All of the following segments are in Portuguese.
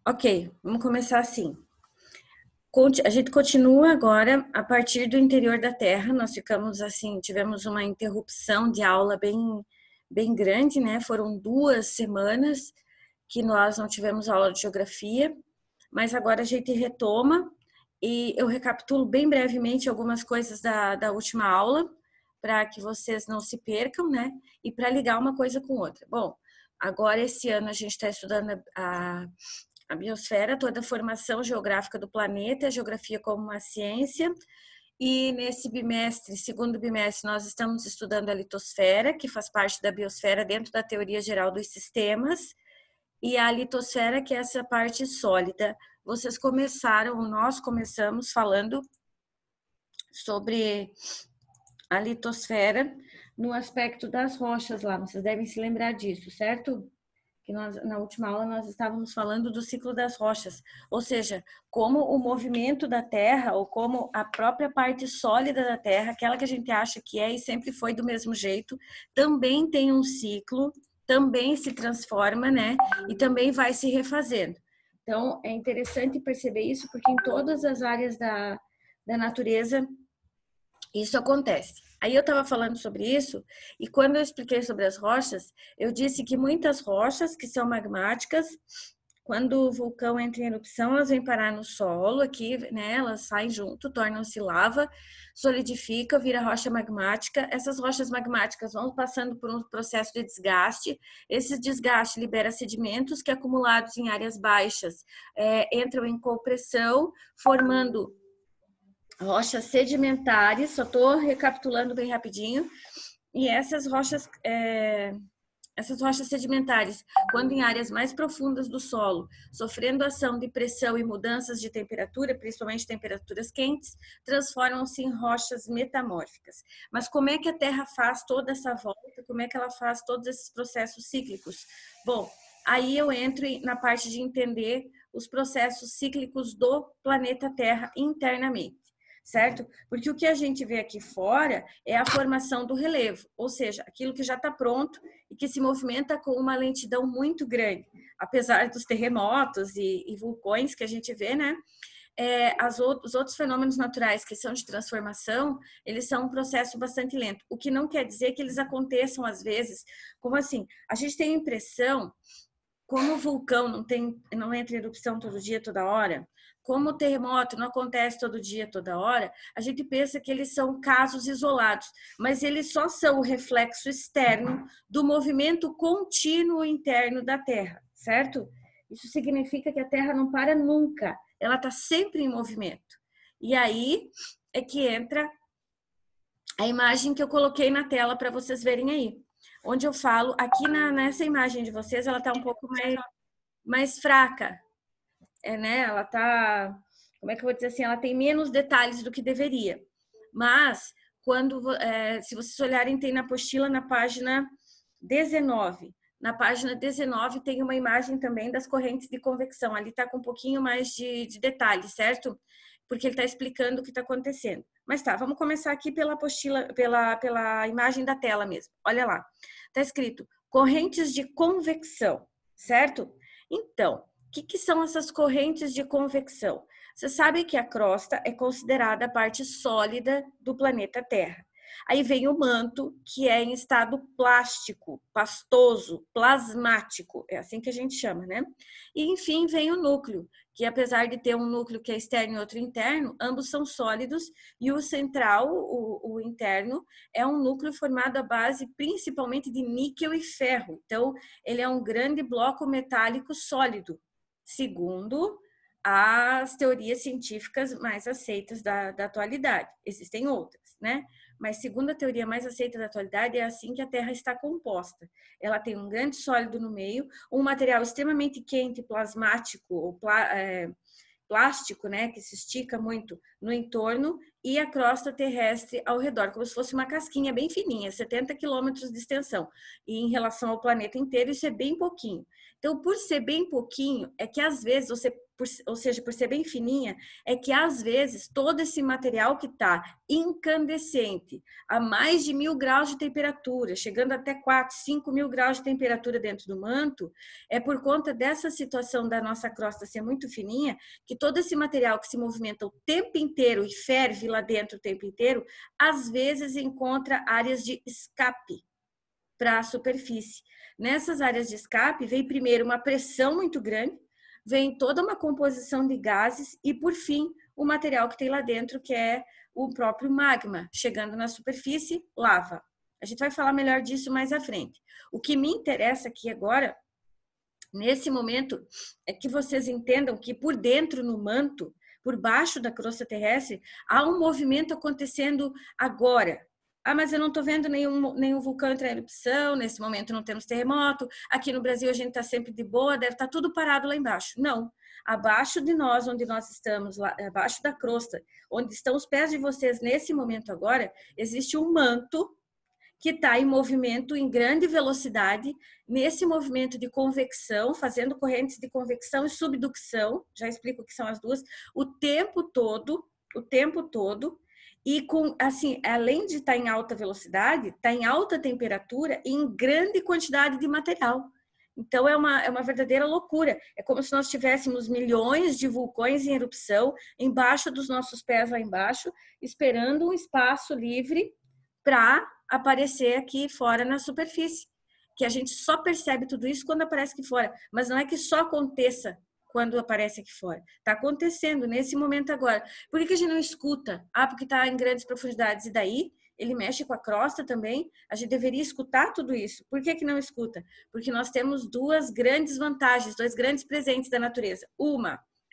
Ok, vamos começar assim. A gente continua agora a partir do interior da Terra. Nós ficamos assim, tivemos uma interrupção de aula bem grande, né? Foram 2 semanas que nós não tivemos aula de geografia, mas agora a gente retoma e eu recapitulo bem brevemente algumas coisas da última aula para que vocês não se percam, né? E para ligar uma coisa com outra. Bom, agora esse ano a gente está estudando a biosfera, toda a formação geográfica do planeta, a geografia como uma ciência. E nesse bimestre, segundo bimestre, nós estamos estudando a litosfera, que faz parte da biosfera dentro da teoria geral dos sistemas, e a litosfera, que é essa parte sólida. Nós começamos falando sobre a litosfera no aspecto das rochas lá, vocês devem se lembrar disso, certo? Que nós, na última aula nós estávamos falando do ciclo das rochas, ou seja, como o movimento da Terra, ou como a própria parte sólida da Terra, aquela que a gente acha que é e sempre foi do mesmo jeito, também tem um ciclo, também se transforma, né? E também vai se refazendo. Então, é interessante perceber isso, porque em todas as áreas da natureza isso acontece. Aí eu estava falando sobre isso, e quando eu expliquei sobre as rochas, eu disse que muitas rochas que são magmáticas, quando o vulcão entra em erupção, elas vêm parar no solo aqui, né? Elas saem junto, tornam-se lava, solidificam, vira rocha magmática. Essas rochas magmáticas vão passando por um processo de desgaste. Esse desgaste libera sedimentos que, acumulados em áreas baixas, entram em compressão, formando rochas sedimentares. Só estou recapitulando bem rapidinho. E essas rochas sedimentares, quando em áreas mais profundas do solo, sofrendo ação de pressão e mudanças de temperatura, principalmente temperaturas quentes, transformam-se em rochas metamórficas. Mas como é que a Terra faz toda essa volta? Como é que ela faz todos esses processos cíclicos? Bom, aí eu entro na parte de entender os processos cíclicos do planeta Terra internamente, certo? Porque o que a gente vê aqui fora é a formação do relevo, ou seja, aquilo que já está pronto e que se movimenta com uma lentidão muito grande, apesar dos terremotos e vulcões que a gente vê, né? Os outros fenômenos naturais que são de transformação, eles são um processo bastante lento, o que não quer dizer que eles aconteçam às vezes, como assim, a gente tem a impressão, como o vulcão não entra em erupção todo dia, toda hora, como o terremoto não acontece todo dia, toda hora, a gente pensa que eles são casos isolados, mas eles só são o reflexo externo do movimento contínuo interno da Terra, certo? Isso significa que a Terra não para nunca, ela está sempre em movimento. E aí é que entra a imagem que eu coloquei na tela para vocês verem aí, onde eu falo, aqui nessa imagem de vocês, ela está um pouco mais fraca, né? Ela tá, como é que eu vou dizer assim, ela tem menos detalhes do que deveria. Mas se vocês olharem, tem na apostila na página 19. Na página 19 tem uma imagem também das correntes de convecção. Ali está com um pouquinho mais de detalhe, certo? Porque ele está explicando o que está acontecendo. Mas tá, vamos começar aqui pela apostila, pela imagem da tela mesmo. Olha lá. Está escrito correntes de convecção, certo? Então, o que são essas correntes de convecção? Você sabe que a crosta é considerada a parte sólida do planeta Terra. Aí vem o manto, que é em estado plástico, pastoso, plasmático, é assim que a gente chama, né? E enfim vem o núcleo, que apesar de ter um núcleo que é externo e outro interno, ambos são sólidos, e o central, o interno, é um núcleo formado à base principalmente de níquel e ferro. Então, ele é um grande bloco metálico sólido, segundo as teorias científicas mais aceitas da atualidade. Existem outras, né? Mas segundo a teoria mais aceita da atualidade, é assim que a Terra está composta. Ela tem um grande sólido no meio, um material extremamente quente, plasmático, ou plástico, né, que se estica muito no entorno, e a crosta terrestre ao redor, como se fosse uma casquinha bem fininha, 70 quilômetros de extensão. E em relação ao planeta inteiro, isso é bem pouquinho. Então, por ser bem pouquinho, é que às vezes ou seja, por ser bem fininha, é que às vezes todo esse material que está incandescente a mais de 1000 graus de temperatura, chegando até 4, 5 mil graus de temperatura dentro do manto, é por conta dessa situação da nossa crosta ser muito fininha, que todo esse material que se movimenta o tempo inteiro e ferve lá dentro o tempo inteiro, às vezes encontra áreas de escape para a superfície. Nessas áreas de escape, vem primeiro uma pressão muito grande, vem toda uma composição de gases e, por fim, o material que tem lá dentro, que é o próprio magma, chegando na superfície, lava. A gente vai falar melhor disso mais à frente. O que me interessa aqui agora, nesse momento, é que vocês entendam que por dentro, no manto, por baixo da crosta terrestre, há um movimento acontecendo agora. Ah, mas eu não estou vendo nenhum vulcão entrar em erupção, nesse momento não temos terremoto, aqui no Brasil a gente está sempre de boa, deve estar tudo parado lá embaixo. Não, abaixo de nós, onde nós estamos, lá, abaixo da crosta, onde estão os pés de vocês nesse momento agora, existe um manto que está em movimento em grande velocidade, nesse movimento de convecção, fazendo correntes de convecção e subducção, já explico o que são as duas, o tempo todo, e com, assim, além de estar em alta velocidade, está em alta temperatura e em grande quantidade de material. Então, é uma verdadeira loucura. É como se nós tivéssemos milhões de vulcões em erupção embaixo dos nossos pés lá embaixo, esperando um espaço livre para aparecer aqui fora na superfície. Que a gente só percebe tudo isso quando aparece aqui fora. Mas não é que só aconteça quando aparece aqui fora. Está acontecendo nesse momento agora. Por que a gente não escuta? Ah, porque está em grandes profundidades. E daí? Ele mexe com a crosta também. A gente deveria escutar tudo isso. Por que não escuta? Porque nós temos duas grandes vantagens, dois grandes presentes da natureza.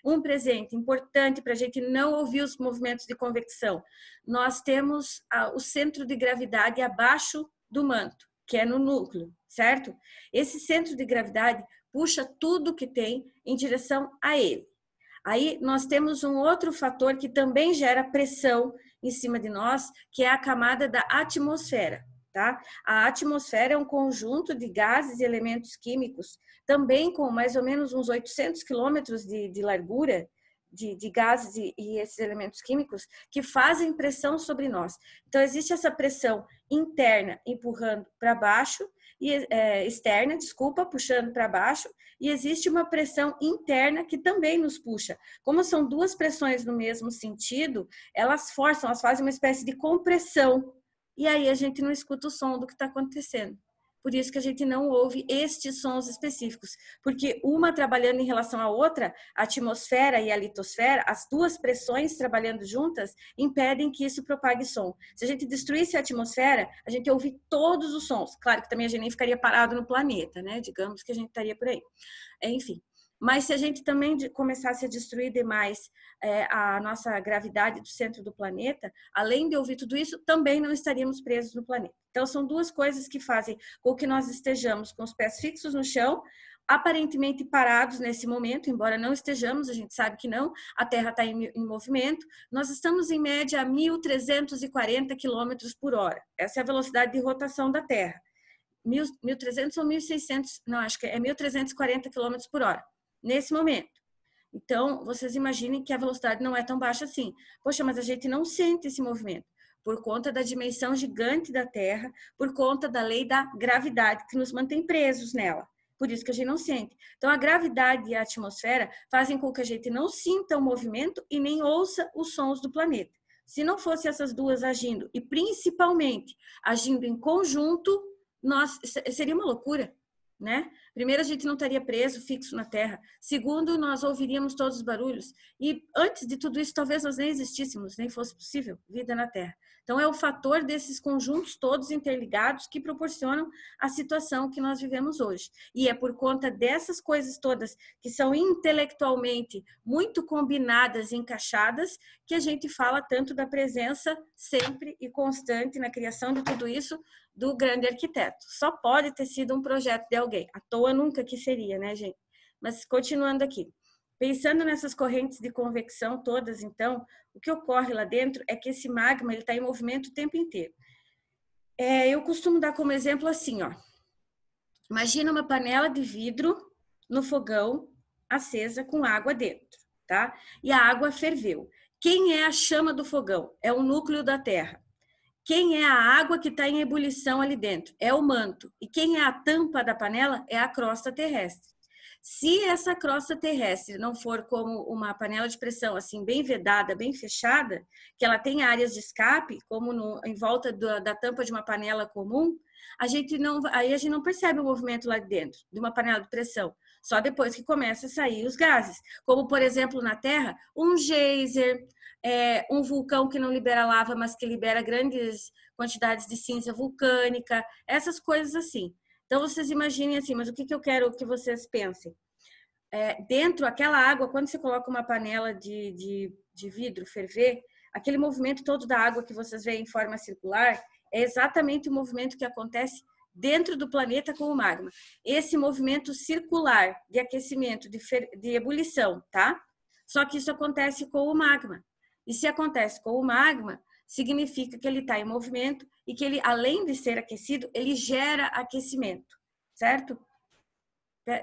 Um presente importante para a gente não ouvir os movimentos de convecção. Nós temos o centro de gravidade abaixo do manto, que é no núcleo, certo? Esse centro de gravidade puxa tudo que tem em direção a ele. Aí nós temos um outro fator que também gera pressão em cima de nós, que é a camada da atmosfera, tá? A atmosfera é um conjunto de gases e elementos químicos, também com mais ou menos uns 800 quilômetros de largura, de gases e esses elementos químicos, que fazem pressão sobre nós. Então, existe essa pressão interna empurrando para baixo, externa, puxando para baixo, e existe uma pressão interna que também nos puxa. Como são duas pressões no mesmo sentido, elas forçam, elas fazem uma espécie de compressão, e aí a gente não escuta o som do que está acontecendo. Por isso que a gente não ouve estes sons específicos, porque uma trabalhando em relação à outra, a atmosfera e a litosfera, as duas pressões trabalhando juntas, impedem que isso propague som. Se a gente destruísse a atmosfera, a gente ouve todos os sons. Claro que também a gente nem ficaria parado no planeta, né? Digamos que a gente estaria por aí. Enfim. Mas se a gente também começasse a destruir demais a nossa gravidade do centro do planeta, além de ouvir tudo isso, também não estaríamos presos no planeta. Então, são duas coisas que fazem com que nós estejamos com os pés fixos no chão, aparentemente parados nesse momento, embora não estejamos, a gente sabe que não, a Terra está em movimento, nós estamos em média a 1.340 km por hora. Essa é a velocidade de rotação da Terra. 1.300 ou 1.600, não, acho que é 1.340 km por hora. Nesse momento. Então, vocês imaginem que a velocidade não é tão baixa assim. Poxa, mas a gente não sente esse movimento por conta da dimensão gigante da Terra, por conta da lei da gravidade que nos mantém presos nela. Por isso que a gente não sente. Então, a gravidade e a atmosfera fazem com que a gente não sinta o movimento e nem ouça os sons do planeta. Se não fosse essas duas agindo, e principalmente agindo em conjunto, seria uma loucura. Né? Primeiro, a gente não estaria preso, fixo na Terra. Segundo, nós ouviríamos todos os barulhos. E antes de tudo isso, talvez nós nem existíssemos, nem fosse possível vida na Terra. Então, é o fator desses conjuntos todos interligados que proporcionam a situação que nós vivemos hoje. E é por conta dessas coisas todas que são intelectualmente muito combinadas e encaixadas que a gente fala tanto da presença sempre e constante na criação de tudo isso do grande arquiteto. Só pode ter sido um projeto de alguém. À toa nunca que seria, né, gente? Mas continuando aqui. Pensando nessas correntes de convecção todas, então, o que ocorre lá dentro é que esse magma está em movimento o tempo inteiro. Eu costumo dar como exemplo assim, ó. Imagina uma panela de vidro no fogão acesa com água dentro. tá? E a água ferveu. Quem é a chama do fogão? É o núcleo da Terra. Quem é a água que está em ebulição ali dentro? É o manto. E quem é a tampa da panela? É a crosta terrestre. Se essa crosta terrestre não for como uma panela de pressão, assim, bem vedada, bem fechada, que ela tem áreas de escape, como em volta da tampa de uma panela comum, aí a gente não percebe o movimento lá dentro, de uma panela de pressão. Só depois que começa a sair os gases. Como, por exemplo, na Terra, um geyser, um vulcão que não libera lava, mas que libera grandes quantidades de cinza vulcânica, essas coisas assim. Então, vocês imaginem assim, mas o que eu quero que vocês pensem? Dentro, aquela água, quando você coloca uma panela de vidro ferver, aquele movimento todo da água que vocês veem em forma circular é exatamente o movimento que acontece dentro do planeta com o magma. Esse movimento circular de aquecimento, de ebulição, tá? Só que isso acontece com o magma. E se acontece com o magma, significa que ele está em movimento e que ele, além de ser aquecido, ele gera aquecimento, certo?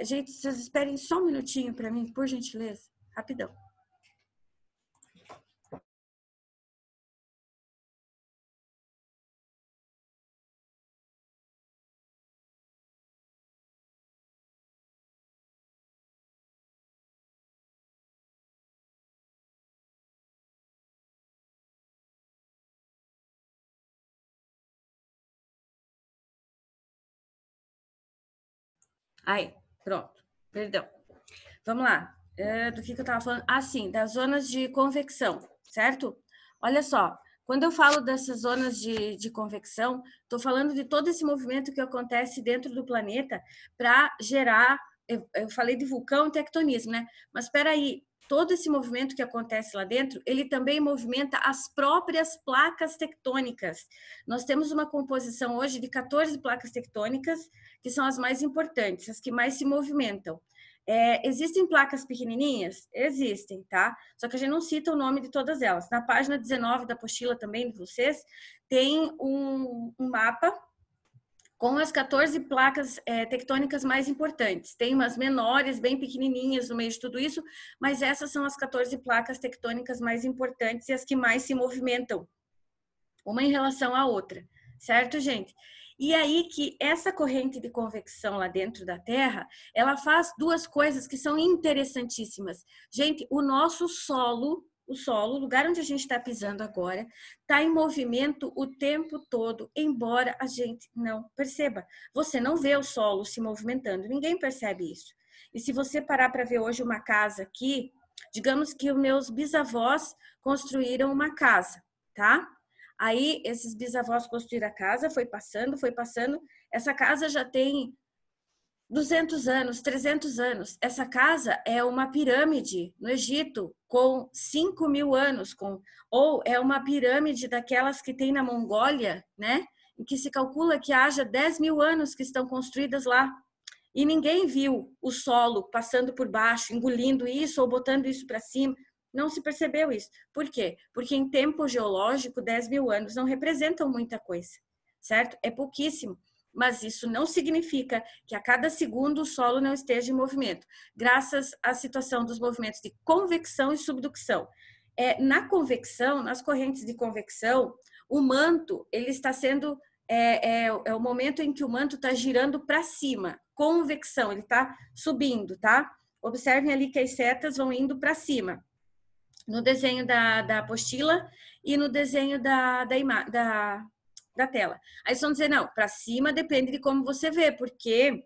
Gente, vocês esperem só um minutinho para mim, por gentileza, rapidão. Aí, pronto. Perdão. Vamos lá. Do que eu estava falando? Ah, sim, das zonas de convecção, certo? Olha só, quando eu falo dessas zonas de convecção, estou falando de todo esse movimento que acontece dentro do planeta para gerar. Eu falei de vulcão e tectonismo, né? Mas espera aí, todo esse movimento que acontece lá dentro, ele também movimenta as próprias placas tectônicas. Nós temos uma composição hoje de 14 placas tectônicas, que são as mais importantes, as que mais se movimentam. Existem placas pequenininhas? Existem, tá? Só que a gente não cita o nome de todas elas. Na página 19 da apostila também de vocês, tem um mapa com as 14 placas tectônicas mais importantes. Tem umas menores, bem pequenininhas no meio de tudo isso, mas essas são as 14 placas tectônicas mais importantes e as que mais se movimentam, uma em relação à outra, certo, gente? E aí que essa corrente de convecção lá dentro da Terra, ela faz duas coisas que são interessantíssimas. Gente, o nosso solo, o lugar onde a gente está pisando agora, está em movimento o tempo todo, embora a gente não perceba. Você não vê o solo se movimentando, ninguém percebe isso. E se você parar para ver hoje uma casa aqui, digamos que os meus bisavós construíram uma casa, tá? Aí, esses bisavós construíram a casa, foi passando. Essa casa já tem 200 anos, 300 anos. Essa casa é uma pirâmide no Egito com 5.000 anos, ou é uma pirâmide daquelas que tem na Mongólia, né? Em que se calcula que haja 10.000 anos que estão construídas lá. E ninguém viu o solo passando por baixo, engolindo isso ou botando isso para cima. Não se percebeu isso. Por quê? Porque em tempo geológico, 10.000 anos não representam muita coisa, certo? É pouquíssimo. Mas isso não significa que a cada segundo o solo não esteja em movimento, graças à situação dos movimentos de convecção e subducção. Na convecção, nas correntes de convecção, o manto ele está sendo é o momento em que o manto está girando para cima, convecção, ele está subindo, tá? Observem ali que as setas vão indo para cima, no desenho da apostila e no desenho da tela. Aí vocês vão dizer, não, para cima depende de como você vê, porque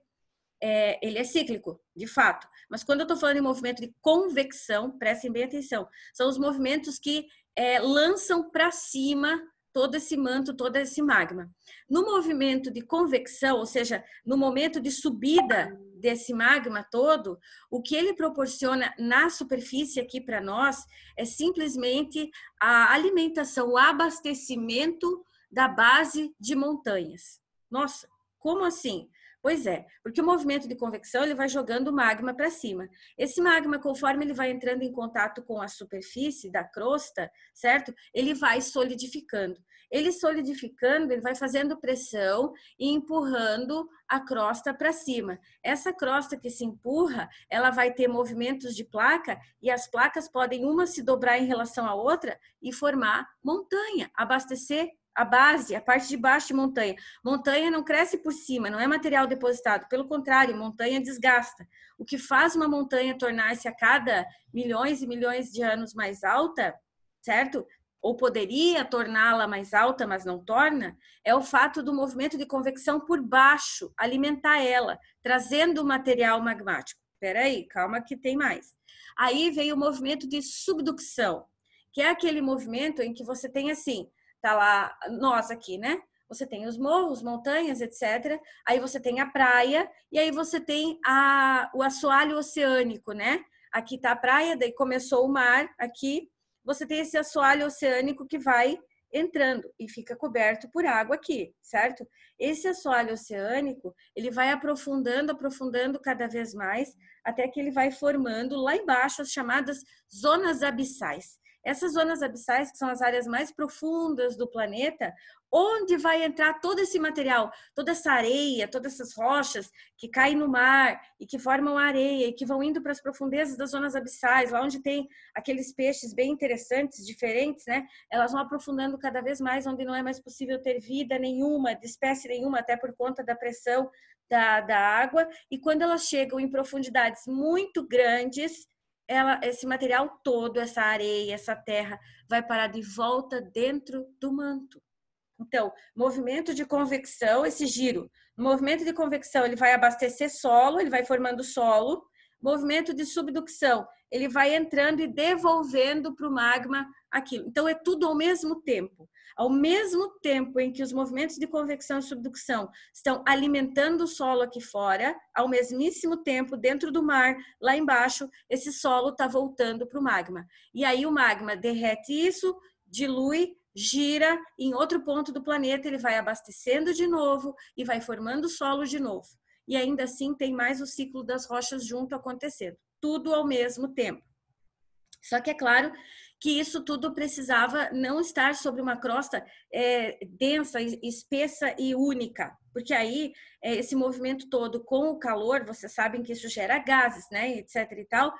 ele é cíclico, de fato. Mas quando eu estou falando em movimento de convecção, prestem bem atenção, são os movimentos que lançam para cima todo esse manto, todo esse magma. No movimento de convecção, ou seja, no momento de subida desse magma todo, o que ele proporciona na superfície aqui para nós é simplesmente a alimentação, o abastecimento da base de montanhas. Nossa, como assim? Pois é, porque o movimento de convecção ele vai jogando o magma para cima. Esse magma, conforme ele vai entrando em contato com a superfície da crosta, certo? Ele vai solidificando. Ele solidificando, ele vai fazendo pressão e empurrando a crosta para cima. Essa crosta que se empurra, ela vai ter movimentos de placa e as placas podem uma se dobrar em relação à outra e formar montanha, abastecer a base, a parte de baixo de montanha. Montanha não cresce por cima, não é material depositado. Pelo contrário, montanha desgasta. O que faz uma montanha tornar-se a cada milhões e milhões de anos mais alta, certo? Ou poderia torná-la mais alta, mas não torna, é o fato do movimento de convecção por baixo alimentar ela, trazendo material magmático. Espera aí, calma que tem mais. Aí veio o movimento de subducção, que é aquele movimento em que você tem assim, tá lá, nós aqui, né? Você tem os morros, montanhas, etc. Aí você tem a praia e aí você tem o assoalho oceânico, né? Aqui tá a praia, daí começou o mar aqui. Você tem esse assoalho oceânico que vai entrando e fica coberto por água aqui, certo? Esse assoalho oceânico, ele vai aprofundando, aprofundando cada vez mais, até que ele vai formando lá embaixo as chamadas zonas abissais. Essas zonas abissais, que são as áreas mais profundas do planeta, onde vai entrar todo esse material, toda essa areia, todas essas rochas que caem no mar e que formam areia e que vão indo para as profundezas das zonas abissais, lá onde tem aqueles peixes bem interessantes, diferentes, né? Elas vão aprofundando cada vez mais, onde não é mais possível ter vida nenhuma, de espécie nenhuma, até por conta da pressão da água. E quando elas chegam em profundidades muito grandes, esse material todo, essa areia, essa terra, vai parar de volta dentro do manto. Então, movimento de convecção, esse giro, movimento de convecção, ele vai abastecer solo, ele vai formando solo. Movimento de subducção, ele vai entrando e devolvendo para o magma aquilo. Então, é tudo ao mesmo tempo. Ao mesmo tempo em que os movimentos de convecção e subducção estão alimentando o solo aqui fora, ao mesmíssimo tempo, dentro do mar, lá embaixo, esse solo está voltando para o magma. E aí o magma derrete isso, dilui, gira em outro ponto do planeta, ele vai abastecendo de novo e vai formando solo de novo. E ainda assim tem mais o ciclo das rochas junto acontecendo. Tudo ao mesmo tempo. Só que é claro que isso tudo precisava não estar sobre uma crosta densa, espessa e única, porque aí esse movimento todo com o calor, vocês sabem que isso gera gases, né, etc e tal,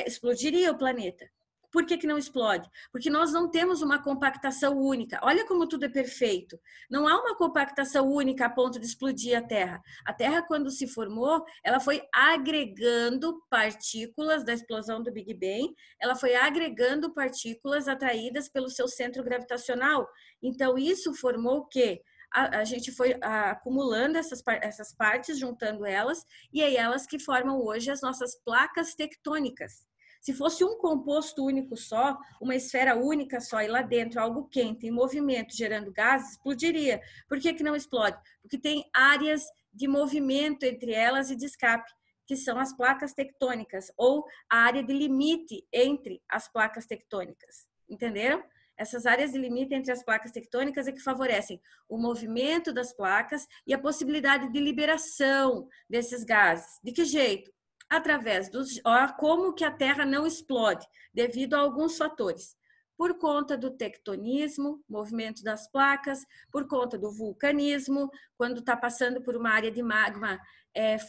explodiria o planeta. Por que não explode? Porque nós não temos uma compactação única. Olha como tudo é perfeito. Não há uma compactação única a ponto de explodir a Terra. A Terra, quando se formou, ela foi agregando partículas da explosão do Big Bang, ela foi agregando partículas atraídas pelo seu centro gravitacional. Então, isso formou o quê? A gente foi acumulando essas partes, juntando elas, e é elas que formam hoje as nossas placas tectônicas. Se fosse um composto único só, uma esfera única só, e lá dentro algo quente, em movimento, gerando gases, explodiria. Por que não explode? Porque tem áreas de movimento entre elas e de escape, que são as placas tectônicas, ou a área de limite entre as placas tectônicas. Entenderam? Essas áreas de limite entre as placas tectônicas é que favorecem o movimento das placas e a possibilidade de liberação desses gases. De que jeito? Através dos... como que a Terra não explode, devido a alguns fatores. Por conta do tectonismo, movimento das placas, por conta do vulcanismo, quando está passando por uma área de magma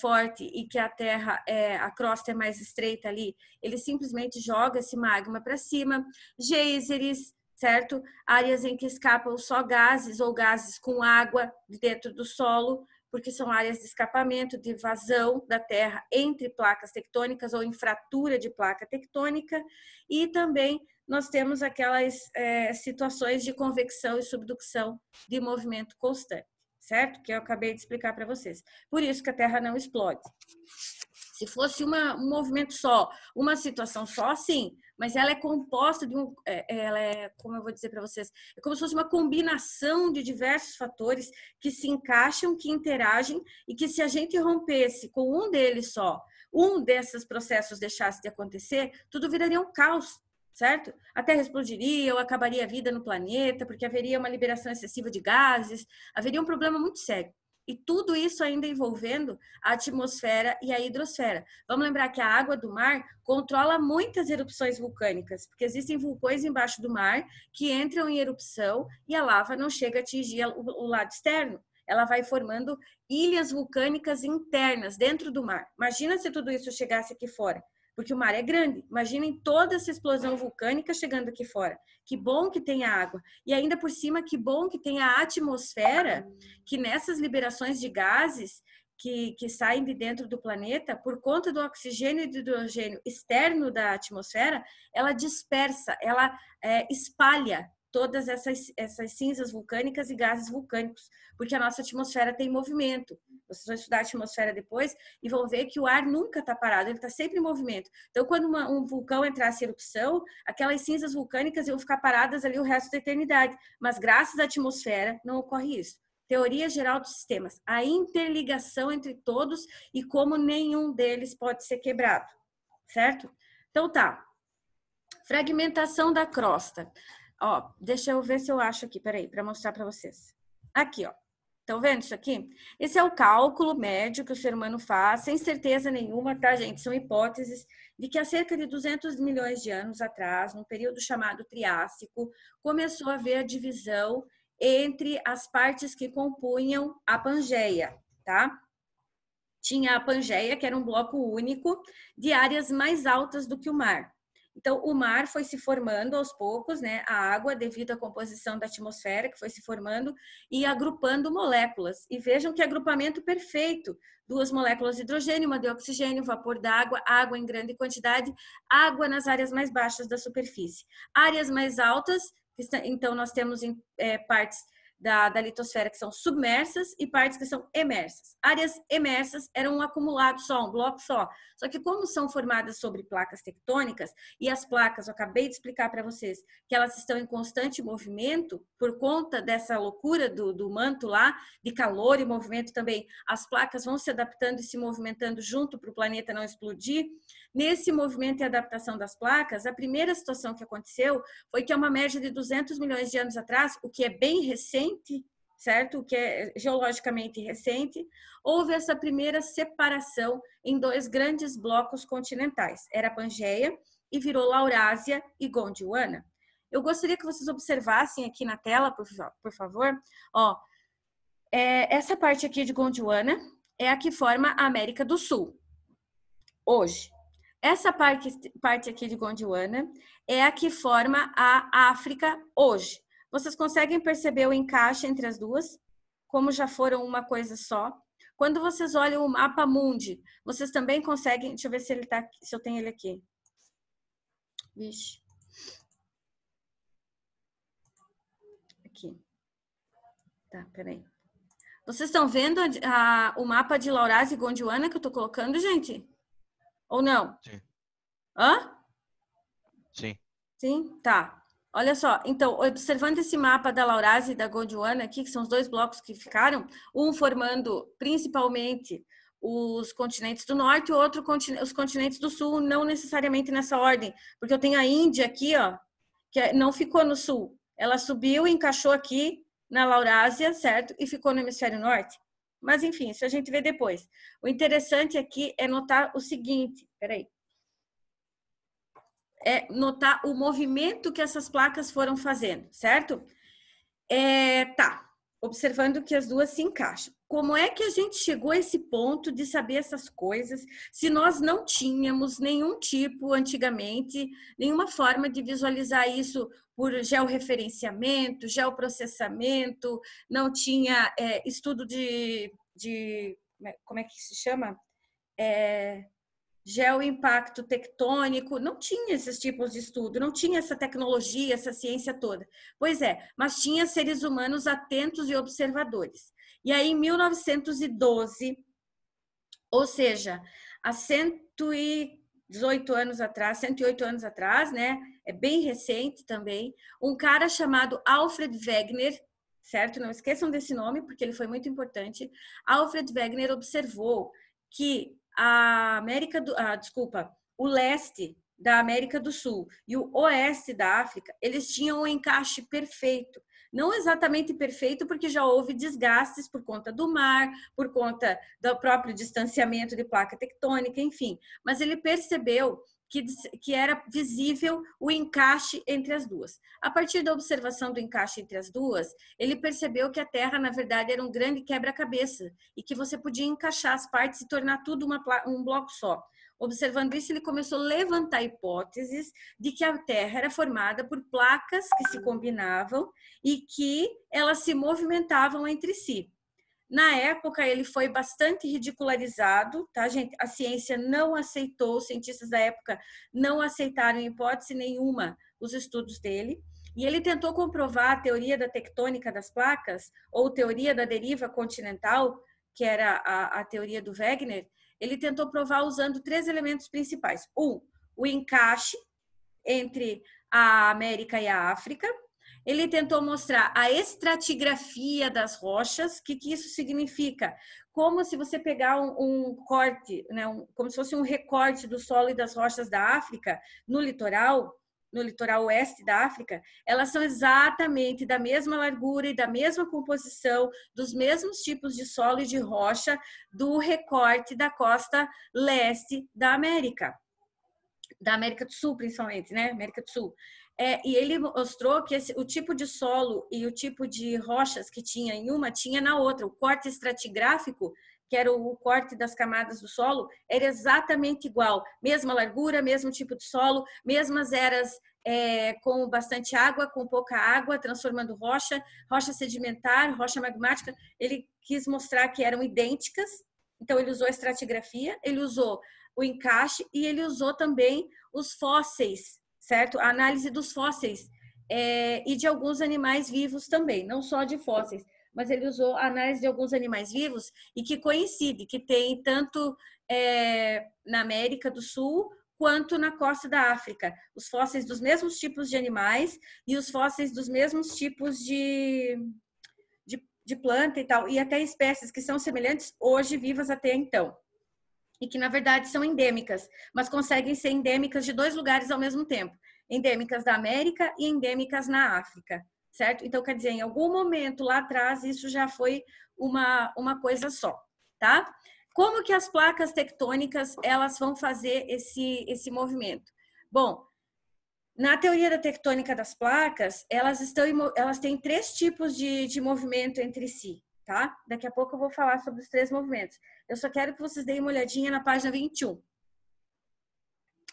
forte e que a Terra, a crosta é mais estreita ali, ele simplesmente joga esse magma para cima. Geysers, certo? Áreas em que escapam só gases ou gases com água dentro do solo, porque são áreas de escapamento, de vazão da Terra entre placas tectônicas ou em fratura de placa tectônica, e também nós temos aquelas situações de convecção e subducção de movimento constante, certo? Que eu acabei de explicar para vocês. Por isso que a Terra não explode. Se fosse um movimento só, uma situação só, sim, mas ela é composta de como eu vou dizer para vocês, é como se fosse uma combinação de diversos fatores que se encaixam, que interagem e que se a gente rompesse com um deles só, um desses processos deixasse de acontecer, tudo viraria um caos, certo? A Terra explodiria ou acabaria a vida no planeta, porque haveria uma liberação excessiva de gases, haveria um problema muito sério. E tudo isso ainda envolvendo a atmosfera e a hidrosfera. Vamos lembrar que a água do mar controla muitas erupções vulcânicas, porque existem vulcões embaixo do mar que entram em erupção e a lava não chega a atingir o lado externo. Ela vai formando ilhas vulcânicas internas dentro do mar. Imagina se tudo isso chegasse aqui fora, porque o mar é grande. Imaginem toda essa explosão vulcânica chegando aqui fora. Que bom que tem água. E ainda por cima, que bom que tem a atmosfera, que nessas liberações de gases que saem de dentro do planeta, por conta do oxigênio e do hidrogênio externo da atmosfera, ela dispersa, ela espalha todas essas cinzas vulcânicas e gases vulcânicos, porque a nossa atmosfera tem movimento. Vocês vão estudar a atmosfera depois e vão ver que o ar nunca está parado, ele está sempre em movimento. Então, quando um vulcão entrasse em erupção, aquelas cinzas vulcânicas iam ficar paradas ali o resto da eternidade. Mas graças à atmosfera não ocorre isso. Teoria geral dos sistemas, a interligação entre todos e como nenhum deles pode ser quebrado, certo? Então tá, fragmentação da crosta. Ó, deixa eu ver se eu acho aqui, peraí, para mostrar para vocês. Aqui, ó. Estão vendo isso aqui? Esse é o cálculo médio que o ser humano faz, sem certeza nenhuma, tá, gente? São hipóteses de que há cerca de 200 milhões de anos atrás, num período chamado Triássico, começou a haver a divisão entre as partes que compunham a Pangeia, tá? Tinha a Pangeia, que era um bloco único de áreas mais altas do que o mar. Então, o mar foi se formando aos poucos, né? A água, devido à composição da atmosfera, que foi se formando e agrupando moléculas. E vejam que agrupamento perfeito. 2 moléculas de hidrogênio, uma de oxigênio, vapor d'água, água em grande quantidade, água nas áreas mais baixas da superfície. Áreas mais altas, então nós temos partes da litosfera que são submersas e partes que são emersas. Áreas emersas eram um acumulado só, um bloco só. Só que como são formadas sobre placas tectônicas, e as placas, eu acabei de explicar para vocês, que elas estão em constante movimento, por conta dessa loucura do manto lá, de calor e movimento também, as placas vão se adaptando e se movimentando junto para o planeta não explodir. Nesse movimento e adaptação das placas, a primeira situação que aconteceu foi que é uma média de 200 milhões de anos atrás, o que é bem recente, certo? O que é geologicamente recente, houve essa primeira separação em 2 grandes blocos continentais. Era a Pangeia e virou Laurásia e Gondwana. Eu gostaria que vocês observassem aqui na tela, por favor. Ó, essa parte aqui de Gondwana é a que forma a América do Sul, hoje. Essa parte aqui de Gondwana é a que forma a África hoje. Vocês conseguem perceber o encaixe entre as duas? Como já foram uma coisa só? Quando vocês olham o mapa mundi, vocês também conseguem... Deixa eu ver se ele tá aqui, se eu tenho ele aqui. Vixe. Aqui. Tá, peraí. Vocês estão vendo o mapa de Laurásia e Gondwana que eu tô colocando, gente? Ou não? Sim. Hã? Sim. Sim? Tá. Olha só, então, observando esse mapa da Laurásia e da Gondwana aqui, que são os 2 blocos que ficaram, um formando principalmente os continentes do norte e o outro os continentes do sul, não necessariamente nessa ordem, porque eu tenho a Índia aqui, ó, que não ficou no sul, ela subiu e encaixou aqui na Laurásia, certo? E ficou no hemisfério norte. Mas, enfim, isso a gente vê depois. O interessante aqui é notar o seguinte, peraí. É notar o movimento que essas placas foram fazendo, certo? Tá, observando que as duas se encaixam. Como é que a gente chegou a esse ponto de saber essas coisas, se nós não tínhamos nenhum tipo, antigamente, nenhuma forma de visualizar isso por georreferenciamento, geoprocessamento, não tinha estudo de... Como é que se chama? Geoimpacto tectônico, não tinha esses tipos de estudo, não tinha essa tecnologia, essa ciência toda. Pois é, mas tinha seres humanos atentos e observadores. E aí, em 1912, ou seja, há 118 anos atrás, 108 anos atrás, né? É bem recente também, um cara chamado Alfred Wegener, certo? Não esqueçam desse nome, porque ele foi muito importante. Alfred Wegener observou que a o leste da América do Sul e o oeste da África, eles tinham um encaixe perfeito. Não exatamente perfeito, porque já houve desgastes por conta do mar, por conta do próprio distanciamento de placa tectônica, enfim. Mas ele percebeu que era visível o encaixe entre as duas. A partir da observação do encaixe entre as duas, ele percebeu que a Terra, na verdade, era um grande quebra-cabeça e que você podia encaixar as partes e tornar tudo um bloco só. Observando isso, ele começou a levantar hipóteses de que a Terra era formada por placas que se combinavam e que elas se movimentavam entre si. Na época, ele foi bastante ridicularizado, tá, gente? A ciência não aceitou, os cientistas da época não aceitaram em hipótese nenhuma os estudos dele. E ele tentou comprovar a teoria da tectônica das placas, ou teoria da deriva continental, que era a teoria do Wegener. Ele tentou provar usando 3 elementos principais. O encaixe entre a América e a África. Ele tentou mostrar a estratigrafia das rochas. O que isso significa? Como se você pegar um corte, né, como se fosse um recorte do solo e das rochas da África no litoral oeste da África, elas são exatamente da mesma largura e da mesma composição, dos mesmos tipos de solo e de rocha do recorte da costa leste da América do Sul, principalmente, né? América do Sul. E ele mostrou que o tipo de solo e o tipo de rochas que tinha em uma, tinha na outra. O corte estratigráfico, que era o corte das camadas do solo, era exatamente igual. Mesma largura, mesmo tipo de solo, mesmas eras com bastante água, com pouca água, transformando rocha sedimentar, rocha magmática. Ele quis mostrar que eram idênticas, então ele usou a estratigrafia, ele usou o encaixe e ele usou também os fósseis, certo? A análise dos fósseis e de alguns animais vivos também, não só de fósseis, mas ele usou a análise de alguns animais vivos e que coincide, que tem tanto na América do Sul quanto na costa da África, os fósseis dos mesmos tipos de animais e os fósseis dos mesmos tipos de planta e tal, e até espécies que são semelhantes hoje vivas até então. E que, na verdade, são endêmicas, mas conseguem ser endêmicas de 2 lugares ao mesmo tempo. Endêmicas da América e endêmicas na África, certo? Então, quer dizer, em algum momento lá atrás, isso já foi uma coisa só, tá? Como que as placas tectônicas, elas vão fazer esse movimento? Bom, na teoria da tectônica das placas, elas têm 3 tipos de movimento entre si, tá? Daqui a pouco eu vou falar sobre os 3 movimentos. Eu só quero que vocês deem uma olhadinha na página 21.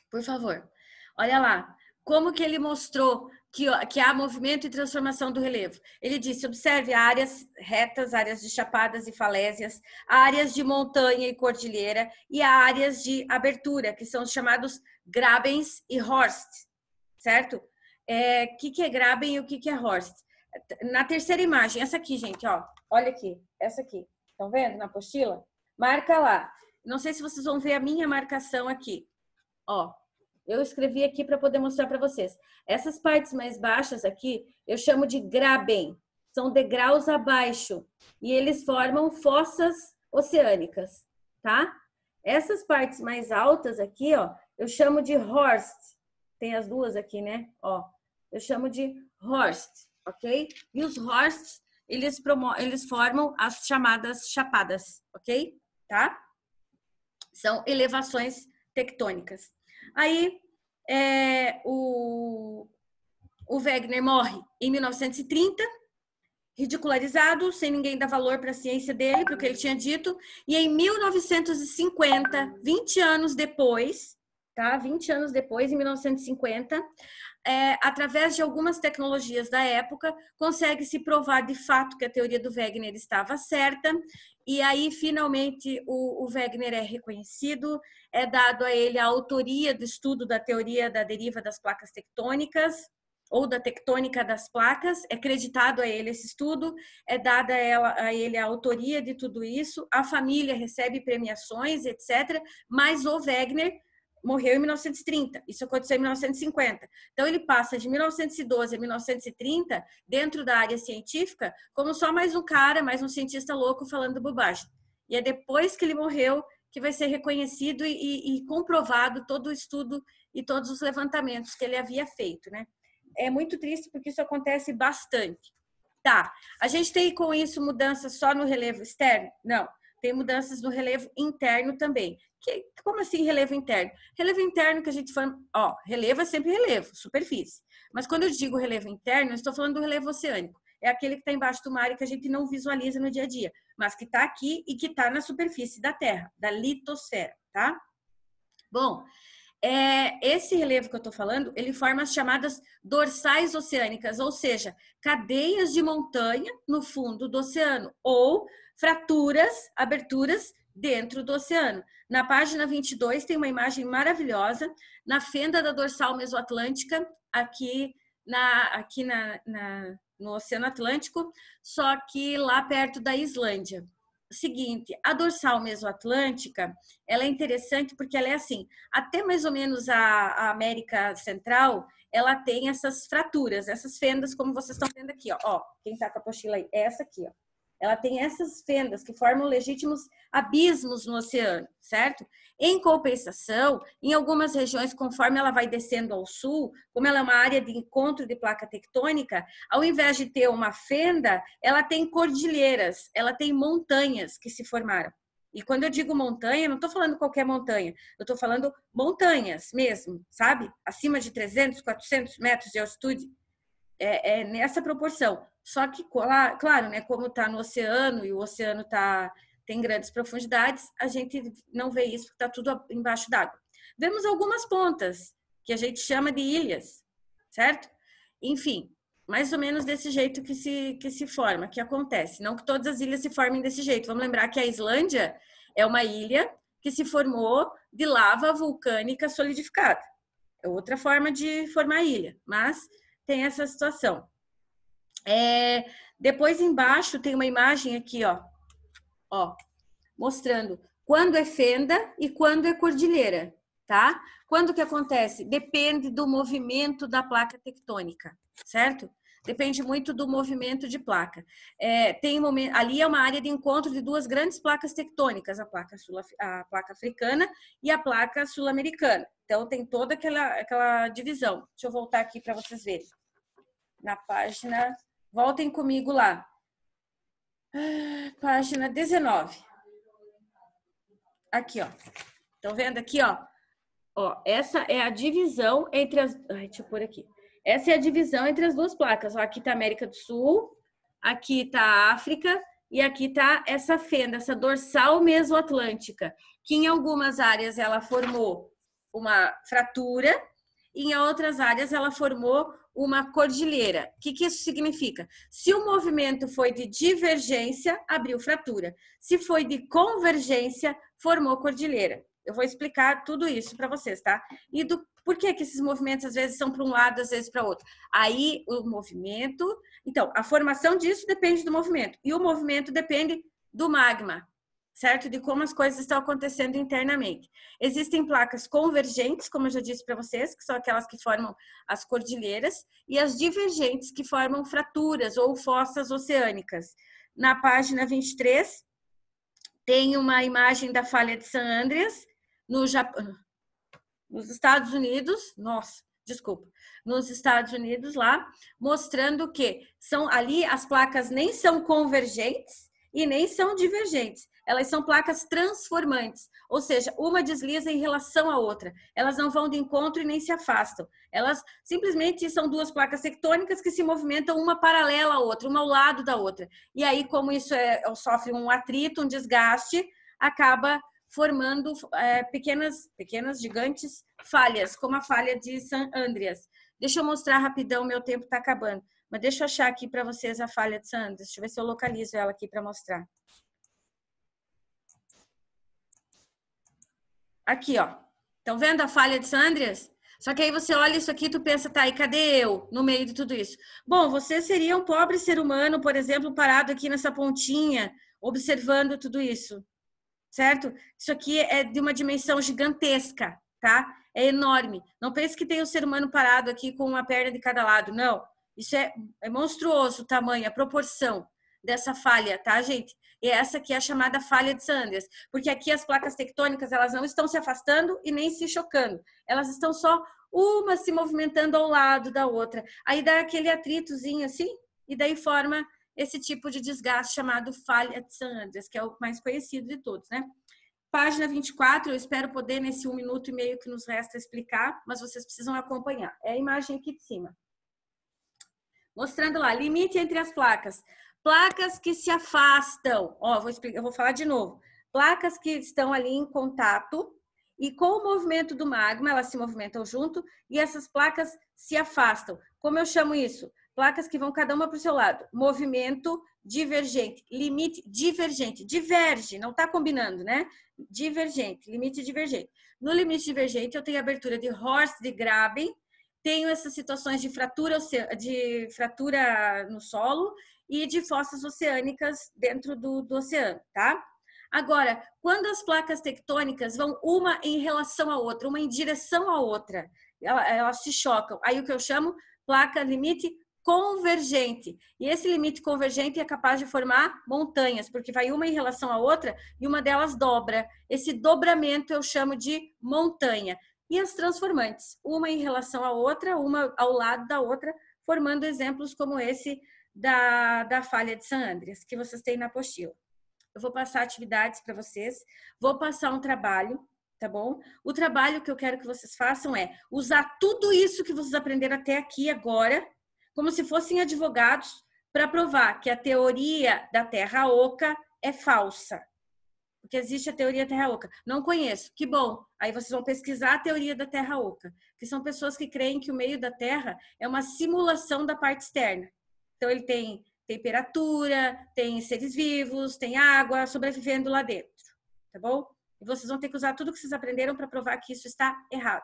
Por favor. Olha lá. Como que ele mostrou que há movimento e transformação do relevo? Ele disse, observe áreas retas, áreas de chapadas e falésias, áreas de montanha e cordilheira e áreas de abertura, que são os chamados grabens e horsts, certo? O que é graben e o que é horst? Na terceira imagem, essa aqui, gente, ó. Olha aqui, essa aqui. Estão vendo na apostila? Marca lá. Não sei se vocês vão ver a minha marcação aqui. Ó, eu escrevi aqui para poder mostrar para vocês. Essas partes mais baixas aqui, eu chamo de graben. São degraus abaixo. E eles formam fossas oceânicas, tá? Essas partes mais altas aqui, ó, eu chamo de horst. Tem as duas aqui, né? Ó, eu chamo de horst, ok? E os horsts, eles formam as chamadas chapadas, ok? Tá? São elevações tectônicas. Aí, o Wegener morre em 1930, ridicularizado, sem ninguém dar valor para a ciência dele, para o que ele tinha dito. E em 1950, 20 anos depois, tá? 20 anos depois, em 1950, através de algumas tecnologias da época, consegue-se provar de fato que a teoria do Wegener estava certa, e aí finalmente o Wegener é reconhecido, é dado a ele a autoria do estudo da teoria da deriva das placas tectônicas, ou da tectônica das placas, é creditado a ele esse estudo, é dada a ele a autoria de tudo isso, a família recebe premiações, etc., mas o Wegener morreu em 1930, isso aconteceu em 1950. Então, ele passa de 1912 a 1930, dentro da área científica, como só mais um cara, mais um cientista louco falando bobagem. E é depois que ele morreu que vai ser reconhecido e comprovado todo o estudo e todos os levantamentos que ele havia feito, né? É muito triste porque isso acontece bastante. Tá, a gente tem com isso mudanças só no relevo externo? Não, tem mudanças no relevo interno também. Como assim relevo interno? Relevo interno que a gente forma, ó, relevo é sempre relevo, superfície. Mas quando eu digo relevo interno, eu estou falando do relevo oceânico. É aquele que está embaixo do mar e que a gente não visualiza no dia a dia, mas que está aqui e que está na superfície da Terra, da litosfera, tá? Bom, esse relevo que eu estou falando, ele forma as chamadas dorsais oceânicas, ou seja, cadeias de montanha no fundo do oceano, ou fraturas, aberturas dentro do oceano. Na página 22 tem uma imagem maravilhosa, na fenda da dorsal mesoatlântica, aqui no Oceano Atlântico, só que lá perto da Islândia. Seguinte, a dorsal mesoatlântica, ela é interessante porque ela é assim, até mais ou menos a América Central, ela tem essas fraturas, essas fendas, como vocês estão vendo aqui, ó, quem tá com a apostila aí, é essa aqui, ó. Ela tem essas fendas que formam legítimos abismos no oceano, certo? Em compensação, em algumas regiões, conforme ela vai descendo ao sul, como ela é uma área de encontro de placa tectônica, ao invés de ter uma fenda, ela tem cordilheiras, ela tem montanhas que se formaram. E quando eu digo montanha, não estou falando qualquer montanha, eu estou falando montanhas mesmo, sabe? Acima de 300, 400 metros de altitude. É nessa proporção. Só que, claro, né, como está no oceano e o oceano tem grandes profundidades, a gente não vê isso porque está tudo embaixo d'água. Vemos algumas pontas, que a gente chama de ilhas, certo? Enfim, mais ou menos desse jeito que se forma, que acontece. Não que todas as ilhas se formem desse jeito. Vamos lembrar que a Islândia é uma ilha que se formou de lava vulcânica solidificada. É outra forma de formar ilha, mas tem essa situação. Depois embaixo tem uma imagem aqui, ó, mostrando quando é fenda e quando é cordilheira, tá? Quando que acontece? Depende do movimento da placa tectônica, certo? Depende muito do movimento de placa. Ali é uma área de encontro de duas grandes placas tectônicas, a placa africana e a placa sul-americana. Então, tem toda aquela divisão. Deixa eu voltar aqui para vocês verem. Na página, voltem comigo lá. Página 19. Aqui, ó. Estão vendo aqui, ó? Ó, essa é a divisão entre as... deixa eu pôr aqui. Essa é a divisão entre as duas placas. Ó, aqui tá a América do Sul, aqui tá a África e aqui tá essa fenda, essa dorsal mesoatlântica, que em algumas áreas ela formou uma fratura e em outras áreas ela formou uma cordilheira. O que isso significa? Se o movimento foi de divergência, abriu fratura. Se foi de convergência, formou cordilheira. Eu vou explicar tudo isso para vocês, tá? E por que esses movimentos às vezes são para um lado, às vezes para outro. Aí o movimento... Então, a formação disso depende do movimento. E o movimento depende do magma, certo? De como as coisas estão acontecendo internamente. Existem placas convergentes, como eu já disse para vocês, que são aquelas que formam as cordilheiras, e as divergentes, que formam fraturas ou fossas oceânicas. Na página 23, tem uma imagem da falha de San Andreas, nos Estados Unidos, nos Estados Unidos lá, mostrando que ali as placas nem são convergentes e nem são divergentes. Elas são placas transformantes, ou seja, uma desliza em relação à outra. Elas não vão de encontro e nem se afastam. Elas simplesmente são duas placas tectônicas que se movimentam uma paralela à outra, uma ao lado da outra. E aí, como isso sofre um atrito, um desgaste, acaba formando pequenas, gigantes falhas, como a falha de San Andreas. Deixa eu mostrar rapidão, meu tempo está acabando. Mas deixa eu achar aqui para vocês a falha de San Andreas. Deixa eu ver se eu localizo ela aqui para mostrar. Aqui, ó. Estão vendo a falha de San Andreas? Só que aí você olha isso aqui e tu pensa, tá, e cadê eu no meio de tudo isso? Bom, você seria um pobre ser humano, por exemplo, parado aqui nessa pontinha, observando tudo isso, certo? Isso aqui é de uma dimensão gigantesca, tá? É enorme. Não pense que tem um ser humano parado aqui com uma perna de cada lado, não. Isso é monstruoso o tamanho, a proporção dessa falha, tá, gente? E essa aqui é a chamada falha de San Andreas, porque aqui as placas tectônicas elas não estão se afastando e nem se chocando, elas estão só uma se movimentando ao lado da outra. Aí dá aquele atritozinho assim, e daí forma esse tipo de desgaste chamado falha de San Andreas, que é o mais conhecido de todos, né? Página 24, eu espero poder, nesse 1 minuto e meio que nos resta, explicar, mas vocês precisam acompanhar. É a imagem aqui de cima. Mostrando lá, limite entre as placas. Placas que se afastam. Ó, eu vou falar de novo. Placas que estão ali em contato e com o movimento do magma, elas se movimentam junto e essas placas se afastam. Como eu chamo isso? Placas que vão cada uma para o seu lado. Movimento divergente, limite divergente, diverge, não está combinando, né? Divergente, limite divergente. No limite divergente, eu tenho abertura de Horst de Graben, tenho essas situações de fratura no solo e de fossas oceânicas dentro do oceano, tá? Agora, quando as placas tectônicas vão uma em relação à outra, uma em direção à outra, elas se chocam. Aí o que eu chamo placa limite convergente. E esse limite convergente é capaz de formar montanhas, porque vai uma em relação à outra e uma delas dobra. Esse dobramento eu chamo de montanha. E as transformantes, uma em relação à outra, uma ao lado da outra, formando exemplos como esse da falha de San Andreas, que vocês têm na apostila. Eu vou passar atividades para vocês, vou passar um trabalho, tá bom? O trabalho que eu quero que vocês façam é usar tudo isso que vocês aprenderam até aqui agora, como se fossem advogados, para provar que a teoria da Terra Oca é falsa. Porque existe a teoria da Terra Oca. Não conheço. Que bom. Aí vocês vão pesquisar a teoria da Terra Oca, que são pessoas que creem que o meio da Terra é uma simulação da parte externa. Então ele tem temperatura, tem seres vivos, tem água sobrevivendo lá dentro, tá bom? E vocês vão ter que usar tudo que vocês aprenderam para provar que isso está errado.